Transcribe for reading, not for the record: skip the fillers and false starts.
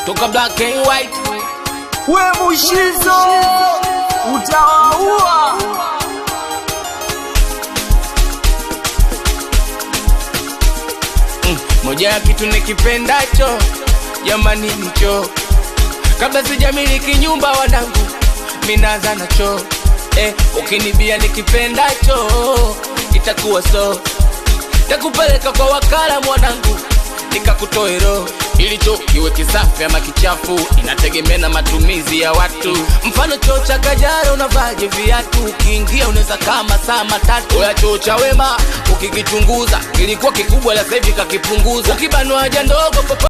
toka black and white. We Mushizo utawaua. Moja ya kitu nikipendacho jamani nicho, kabla sijamiliki nyumba wanangu minaanza nacho. Ukinibia nikipendacho itakuwa so, takupeleka kwa wakala mwanangu nikakutoe roho. Ilicho kiwe kisafi ama kichafu inategemea na matumizi ya watu. Mfano choo cha Kajara unavaje viatu, ukiingia unaweza kama saa matatu. Oya choo cha Wema ukikichunguza kilikuwa kikubwa la sasa hivi kakipunguza. Ukibanwa haja ndogo